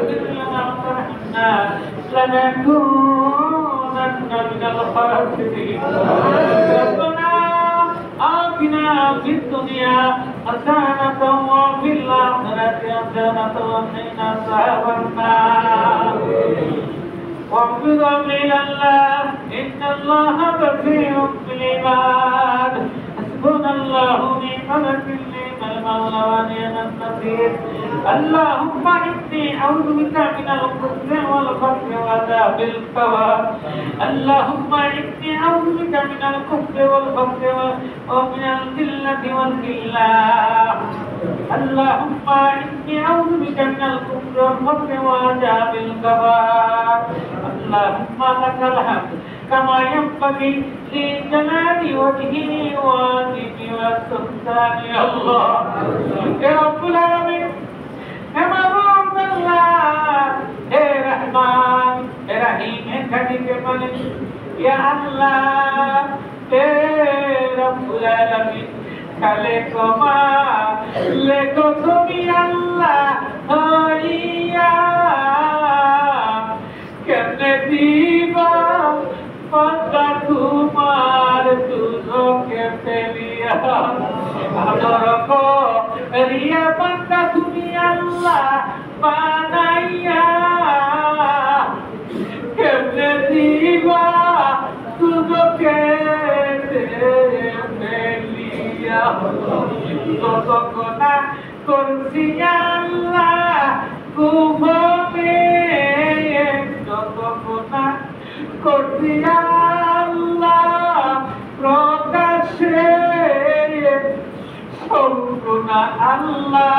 تغفر لنا وترحمنا لنكونن من الخاسرين ربنا آتنا في الدنيا حسنة وفي الآخرة حسنة وقنا عذاب النار واغفر إلى الله إن الله بصير بالعباد حسبنا الله ونعم الوكيل نعم المولى ونعم النصير اللهم إني أعوذ بك من الخزي والفقر وعذاب القبر اللهم إني أعوذ بك من الخزي والفقر ومن الذلة والذلة اللهم إني أعوذ بك من الخزي والفقر وعذاب القبر اللهم لك الحمد كما ينبغي لجلال وجهه وعظيم وسلطان الله يا رب العالمين يا معبود الله يا رحمن يا رحيم يا كريم يا ملك يا الله يا رب العالمين خالق مالك তুমি আল্লাহ হইয়া কেমনে দিবা পদ্মা তোমার দুজকে ফেলিয়া আমার রিয়া পদ্মা তুমি আল্লাহ বানাইয়া কেমনে দিবা দুজকে ফেলিয়া যতক্ষণা করছি আল্লাহ কুভবে যতক্ষণা করছি আল্লাহ প্রকাশে সম্পূর্ণ আল্লাহ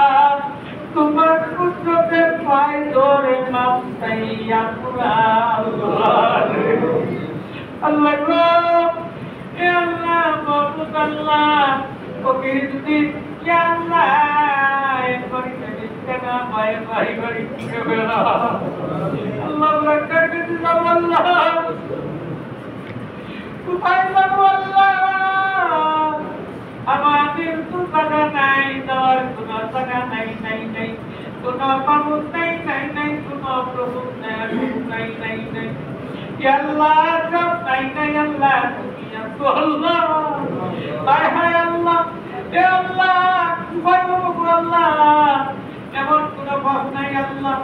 তোমার কুদরতে পাই ধরে মাপতাইয়া পুরা আল্লাহ গো এ আল্লাহ মাবুদ আল্লাহ ওকে যদি আল্লাহ একবারই না ভাই ভাই ভাই আল্লাহ রাখতে দিন আল্লাহ কোথায় যাবো আল্লাহ আমাদের তো জায়গা নাই দেওয়ার কোনো জায়গা নাই নাই নাই কোনো মামুদ নাই নাই নাই কোনো প্রভু নাই নাই নাই আল্লাহ সব নাই নাই আল্লাহ তুমি আছো আল্লাহ হায় হায় আল্লাহ এ আল্লাহ কোথায় যাবো আল্লাহ এমন কোনো পথ নাই আল্লাহ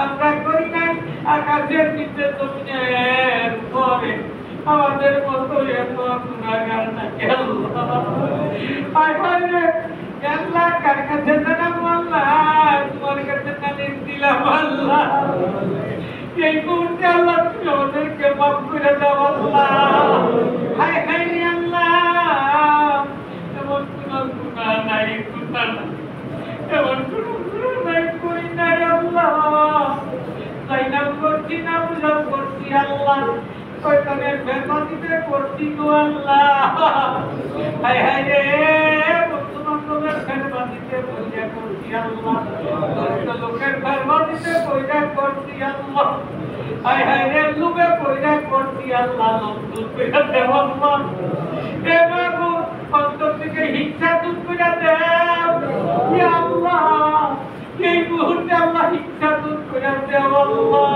আমরা করি নাই আকাশের নিচে জমিনের উপরে আমাদের মতো এত গুনাহগার নাকি আল্লাহ হায় হায় রে আল্লাহ কার কাছে জানাবো আল্লাহ তোমার কাছে নালিশ দিলাম আল্লাহ এই মুহূর্তে আল্লাহ তুমি আমাদেরকে মাফ করে দাও আল্লাহ হায় হায় রে আল্লাহ এমন কোনো গুনাহ নাই গুনাহ এমন কোনো গুনাহ নাই করি নাই আল্লাহ তাই না করছি না বুঝাও করছি আল্লাহ শয়তানের বেমানিতে করছি গো আল্লাহ হায় হায় রে বন্ধু বান্ধবের বেমানিতে পয়সা করছি আল্লাহ দরিদ্র লোকের বেমানিতে পয়সা করছি আল্লাহ হায় হায় রে লোকে পয়সা করছি আল্লাহ লোক দূর করে দেব আল্লাহ এ বাবু অন্তর থেকে হিংসা দূর করে দেব ইয়া আল্লাহ এই মুহূর্তে আল্লাহ হিংসা দূর করে দেব আল্লাহ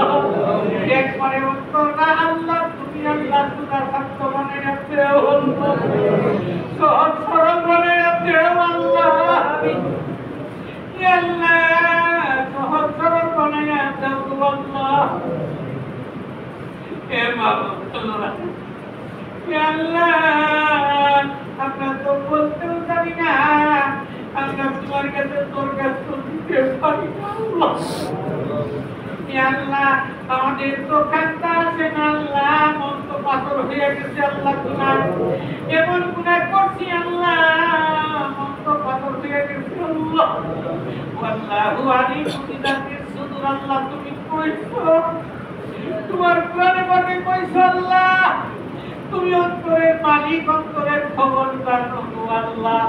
একবারে অন্তর না আল্লাহ তুমি আল্লাহ তোমার ভক্ত বানাইয়া দেও আল্লাহ সহজ সরল বানাইয়া দেও আল্লাহ ইয়া আল্লাহ সহজ সরল বানাইয়া দেও আল্লাহ এ মাওলানা ইয়া আল্লাহ আমরা তো বলতেও জানি না আমরা তোমার কাছে তোর কাছে শুনতে পারি আল্লাহ ইয়া আল্লাহ আমাদের তো কান্তা আছে না আল্লাহ মন তো পাথর হয়ে গেছে আল্লাহ গুনাহ এমন গুনাহ করছি আল্লাহ মন তো পাথর হয়ে গেছে আল্লাহ আল্লাহু আলিম বিদাতির সুদূর আল্লাহ তুমি কইছো তোমার কোরআনে বলে কইছো আল্লাহ তুমি অন্তরের মালিক অন্তরের খবর জানো গো আল্লাহ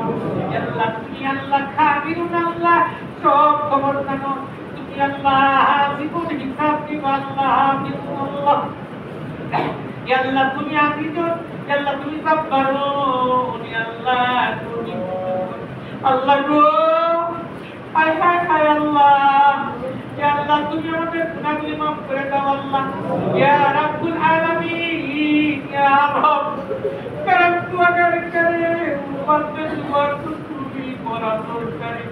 আল্লাহ তুমি আল্লাহ খাবিরুন আল্লাহ সব খবর জানো তুমি আল্লাহ জীবন হিসাব দিবা আল্লাহ হাফিজুন আল্লাহ ইয়া আল্লাহ তুমি হাফিজুন ইয়া আল্লাহ তুমি সাব্বারুন ইয়া আল্লাহ তুমি আল্লাহ গো হায় হায় হায় আল্লাহ ইয়া আল্লাহ তুমি আমাদের মাফ করে দাও আল্লাহ ইয়া রাব্বুল আলামিন ইয়া রব করম দুয়া করে উম্মত দুয়া তুমি পরাতর করে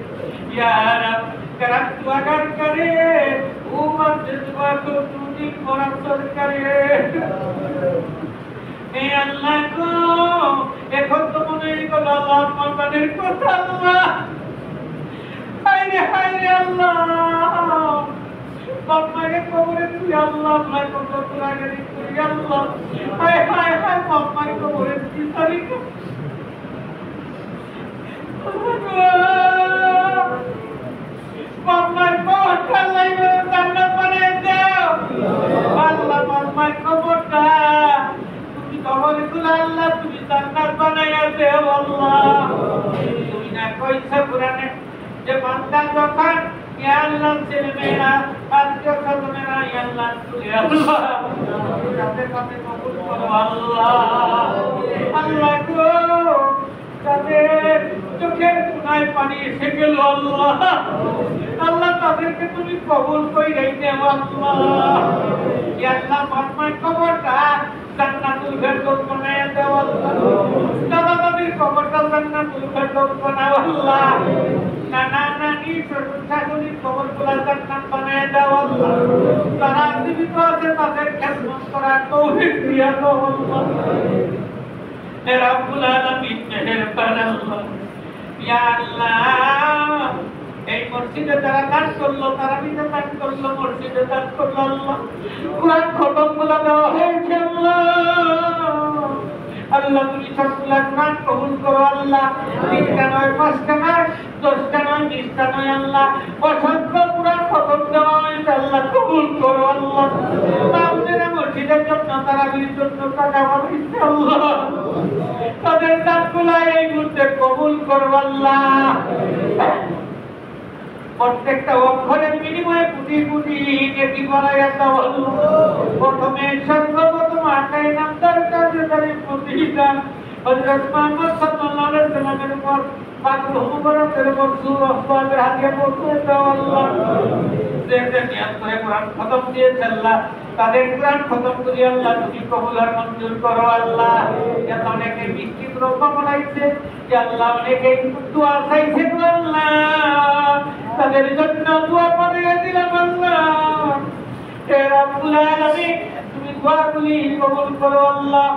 ইয়া রব করম দুয়া করে উম্মত দুয়া তুমি পরাতর করে এ আল্লাহ গো এখন তো মনে হলো আল্লাহ আমাদের কথা আল্লাহ হায়রে হায়রে আল্লাহ বাপমাকে কবরে তুই আল্লাহ আল্লাহ কত তোরাগেরি তুই আল্লাহ হায় হায় হায় বাপমাকে কবরে তুই সারি বাপমার কবর আল্লাহ জান্নাত বানায় দাও আল্লাহ বাপমার কবরটা তুমি কবরে তুই আল্লাহ তুমি জান্নাত বানায় দাও আল্লাহ তুমি না কইছো কোরআনে যে বান্দা যখন ইয়া আল্লাহ ছেলে মেয়েরা আত্মীয় স্বজনেরা ইয়া আল্লাহ তুই আল্লাহ কাছে কাছে কবুল করো আল্লাহ আল্লাহ গো তাদের চোখের কোনায় পানি এসে গেল আল্লাহ আল্লাহ তাদেরকে তুমি কবুল কইরাই দাও আল্লাহ ইয়া আল্লাহ বাপমার কবরটা জান্নাতুল ফেরদৌস বানায়া দাও আল্লাহ দাদা দাদির কবরটা জান্নাতুল ফেরদৌস বানাও আল্লাহ নানা নানি শাশুড়ির কবরগুলা জান্নাত বানায়া দাও আল্লাহ যারা জীবিত আছে তাদের খেদমত করার তৌফিক দিয়া দাও আল্লাহ হে রাব্বুল আলামিন মেহেরবান আল্লাহ ইয়া আল্লাহ এই মসজিদে যারা দান করলো তারা নিজে দান করলো মসজিদে দান করলো আল্লাহ কোরআন খতমগুলো দেওয়া হয়েছে আল্লাহ আল্লাহ তুমি সবগুলা কোরআন কবুল করো আল্লাহ 3টা নয় 5টা নয় 10টা নয় 20টা নয় আল্লাহ অসংখ্য কোরআন খতম দেওয়া হয়েছে আল্লাহ কবুল করো আল্লাহ আমাদের মসজিদের জন্য তারাবির জন্য টাকা পাঠিয়েছে আল্লাহ তাদের দানগুলা এই মুহূর্তে কবুল করো আল্লাহ প্রত্যেকটা অক্ষরের বিনিময়ে কোটি কোটি নেকি বানায়া দাও আল্লাহ প্রথমে সর্বপ্রথম আকায়ে নামদার কার্যকারী প্রতিষ্ঠান হযরত মুহাম্মদ সাল্লাল্লাহু আলাইহি ওয়াসাল্লামের উপর পাকুল মুবারকের উপর সুরহমানের হাদিয়া পৌঁছে দাও আল্লাহ যে নিয়ত করে কোরআন খতম দিয়েছে আল্লাহ তাদের কোরআন খতম করি আল্লাহ তুমি কবুল আর মঞ্জুর করো আল্লাহ যত অনেকে মিষ্টি দ্রব্য বানাইছে যে আল্লাহ অনেকে দোয়া চাইছে আল্লাহ তাদের জন্য দোয়া পাঠিয়ে দিলাম আল্লাহ হে রাব্বুল আলামিন তুমি দোয়াগুলি কবুল করো আল্লাহ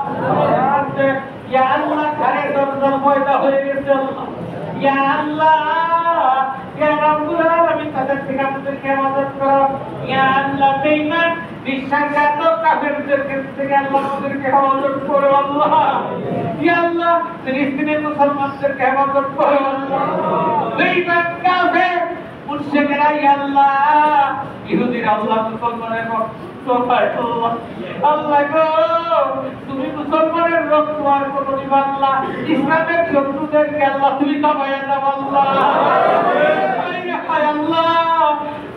ইয়া আল্লাহ ঘরে দরজা পয়দা হয়ে গেছে আল্লাহ ইয়া আল্লাহ ইয়া রাব্বুল আলামিন তাদের থেকে আমাদেরকে হেফাজত করো ইয়া আল্লাহ বেঈমান বিশ্বাসঘাতক কাফেরদের থেকে আল্লাহ আমাদেরকে হেফাজত করো আল্লাহ ইয়া আল্লাহ ফিলিস্তিনের মুসলমানদেরকে হেফাজত করো আল্লাহ বেঈমান কাফের মুশরিকরা ইয়া আল্লাহ ইহুদিরা আল্লাহ মুসলমানের আল্লাহ গো তুমি মুসলমানের রক্ত আর কোন আল্লাহ ইসলামের শত্রুদেরকে আল্লাহ তুমি দাবাইয়া দাও আল্লাহ আল্লাহ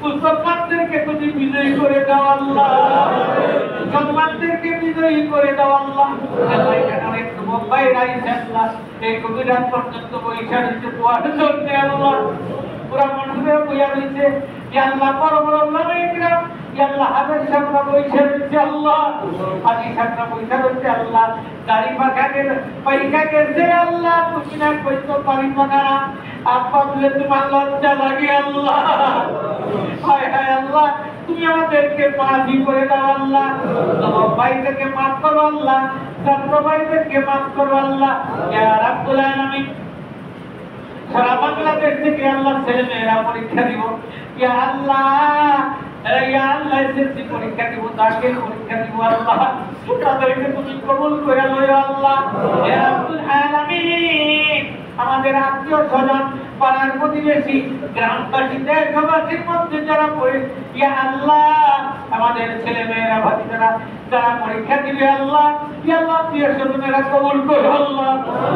মুসলমানদেরকে তুমি বিজয়ী করে দাও আল্লাহ মুসলমানদেরকে বিজয়ী করে দাও আল্লাহ আল্লাহ এখানে অনেক মুম্বাই রাইছে আল্লাহ এই গভীর রাত পর্যন্ত বৈশাখ হচ্ছে দোয়ার জন্য আল্লাহ পুরা মানুষের বইয়া রয়েছে ইয়া আল্লাহ বড় বড় ওলামায়ে ইয়া আল্লাহ হাজার সামনে বৈশা রয়েছে আল্লাহ আজি সামনে বৈশা রয়েছে আল্লাহ দাড়ি পাকাকে পয়সা গেছে আল্লাহ তুমি না কইতো পারিবা না আপা বলে তোমার লজ্জা লাগে আল্লাহ হায় হায় আল্লাহ তুমি আমাদেরকে মাফি করে দাও আল্লাহ তোমার ভাইদেরকে মাফ করো আল্লাহ ছাত্র ভাইদেরকে মাফ করো আল্লাহ ইয়া রাব্বুল আলামিন সারা বাংলাদেশ থেকে আল্লাহ ছেলে মেয়েরা পরীক্ষা দিব ইয়া আল্লাহ এসএসসি পরীক্ষা দিব দাখিল পরীক্ষা দিব আল্লাহ তাদেরকে তুমি কবুল করে লও আল্লাহ ইয়া রাব্বুল আলামিন আমাদের আত্মীয় স্বজন পাড়ার প্রতিবেশী গ্রামবাসী দেশবাসীর মধ্যে যারা পড়ে ইয়া আল্লাহ আমাদের ছেলে মেয়েরা ভাতিজারা যারা পরীক্ষা দিবে আল্লাহ ইয়া আল্লাহ প্রিয় স্বজনেরা কবুল করো আল্লাহ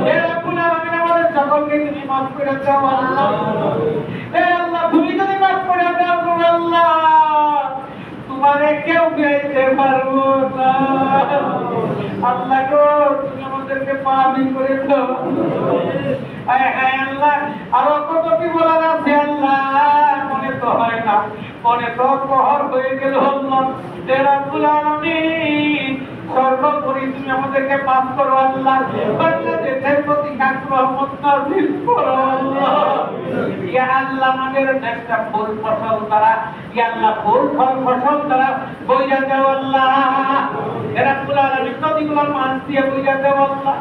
ইয়া রাব্বুল আলামিন আমাদের সকলকে তুমি মাফ করে দাও আল্লাহ হে আল্লাহ তুমি যদি মাফ করে দাও আল্লাহ তোমারে কেউ গাইতে পারবো না আল্লাহ গো তুমি আমাদেরকে মাফি করে দাও আয় হায় আল্লাহ আরো কত কি বলার আছে আল্লাহ মনে তো হয় না, অনেক প্রহর হয়ে গেল আল্লাহ। হে রাব্বুল আলামিন, সর্বোপরি তুমি আমাদেরকে মাফ করো আল্লাহ। বাংলাদেশের প্রতি রহমত নাযিল করো আল্লাহ। ইয়া আল্লাহ, আমাদের দেশটা ফুল ফসল দ্বারা, ইয়া আল্লাহ ফুল ফল ফসল দ্বারা বইয়া দাও আল্লাহ। হে রাব্বুল আলামিন, নদীগুলোর মাছ দিয়ে বইয়া দাও আল্লাহ।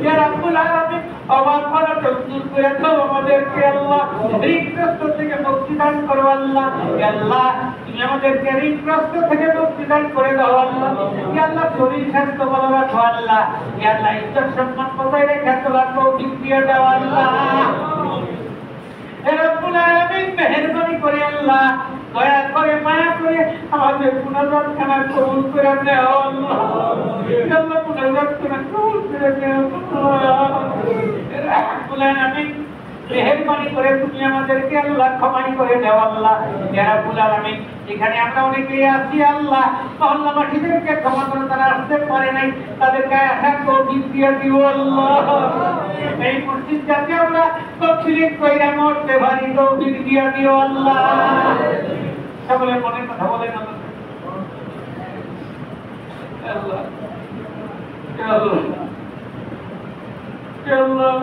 ইয়া রাব্বুল আলামিন, অবাক করা দূর করে দাও আমাদেরকে আল্লাহ। ঋণগ্রস্ত থেকে মুক্তি দান করো আল্লাহ। ইয়া আল্লাহ, তুমি আমাদেরকে ঋণগ্রস্ত থেকে মুক্তি দান করে দাও আল্লাহ। ইয়া আল্লাহ, শরীর স্বাস্থ্য ভালো রাখো আল্লাহ। ইয়া আল্লাহ, ইজ্জত সম্মান বজায় রেখে চলার তৌফিক দিয়ে দাও আল্লাহ। হে রব্বুল আলামিন, মেহেরবানি করে আল্লাহ, দয়া করে মায়া করে আমাদের পুনরুত্থান কবুল করে নাও আল্লাহ। আল্লাহ, পুনরুত্থান কবুল করে নাও আল্লাহ। হে রব্বুল আলামিন, মেহেরবানি করে তুমি আমাদেরকে আল্লাহ ক্ষমাই করে দাও আল্লাহ। ইয়া রাব্বুল আলামিন, এখানে আমরা অনেকেই আছি আল্লাহ, মহল্লাবাসীদেরকে ক্ষমা করে তারা আসতে পারে নাই, তাদেরকে আসার তৌফিক দিয়ে দিও আল্লাহ। এই মসজিদ যাতে আমরা তফসিলিত কইরা মরতে পারি, তৌফিক দিয়ে দিও আল্লাহ। সকলে মনের কথা বলেন আল্লাহ। আল্লাহ আল্লাহ আল্লাহ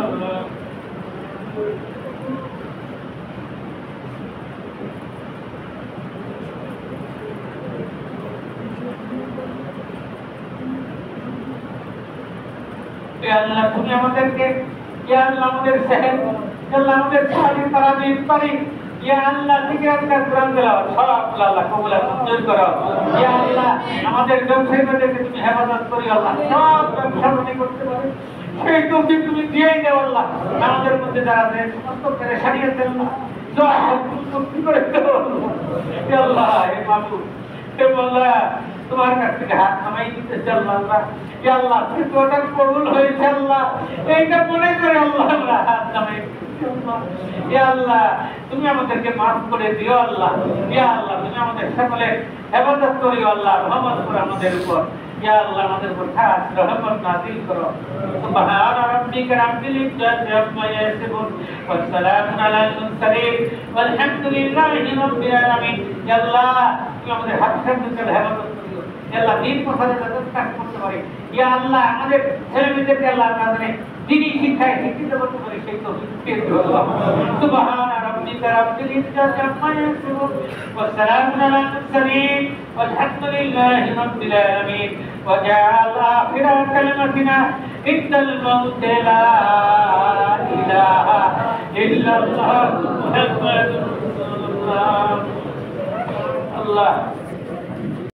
আল্লাহ। আল্লাহ, তুমি আমাদেরকে, ইয়া আল্লাহ, আমাদের সেহের, আল্লাহ আমাদের সাহায্য তারা দিন পারি। ইয়া আল্লাহ, থেকে আজকাল কোরআন তেলাওয়াত সব আল্লাহ কবুল আর মঞ্জুর করো। ইয়া আল্লাহ, আমাদের ব্যবসায়ীদেরকে তুমি হেফাজত করি আল্লাহ, সব ব্যবসা মনে করতে পারে সেই তৌফিক তুমি দিয়েই দাও আল্লাহ। আমাদের মধ্যে যারা আছে সমস্ত পেরেশানি আছে আল্লাহ, সব মুক্তি করে দাও আল্লাহ। হে মাবুদ, হে আল্লাহ, তোমার কাছ থেকে হাত নামাই দিতেছে আল্লাহ। ইয়া আল্লাহ, ফিতরাটা কবুল হয়েছে আল্লাহ, এইটা মনে করে আল্লাহ আমরা হাত নামাই দিতেছি আল্লাহ। ইয়া আল্লাহ, তুমি আমাদেরকে মাফ করে দিও আল্লাহ। ইয়া আল্লাহ, তুমি আমাদের সকলে হেফাজত করিও আল্লাহ, রহমত করো আমাদের উপর। ইয়া আল্লাহ, আমাদের উপর খাস রহমত নাযিল করো। সুবহান রাব্বিকা রাব্বিল ইজ্জাতি আম্মা ইয়াসিফুন ওয়া সালামুন আলাল মুরসালিন ওয়াল হামদুলিল্লাহি রাব্বিল আলামিন। ইয়া আল্লাহ, তুমি আমাদের হাত সামনে হেফাজত করিও। ইয়া আল্লাহ, দিন প্রচারে যাতে কাজ করতে পারি। ইয়া আল্লাহ, আমাদের ছেলেমেয়েদেরকে আল্লাহ তাদের দ্বীনি শিক্ষায় শিক্ষিত করতে পারি, সেই তৌফিক দিও আল্লাহ। সুবহান রাব্বিকা রাব্বিল ইজ্জাতি আম্মা ইয়াসিফুন ওয়া সালামুন আলাল মুরসালিন ওয়াল হামদুলিল্লাহি রাব্বিল আলামিন। وجعل آخر كلمتنا عند الموت لا إله إلا الله محمد رسول الله. الله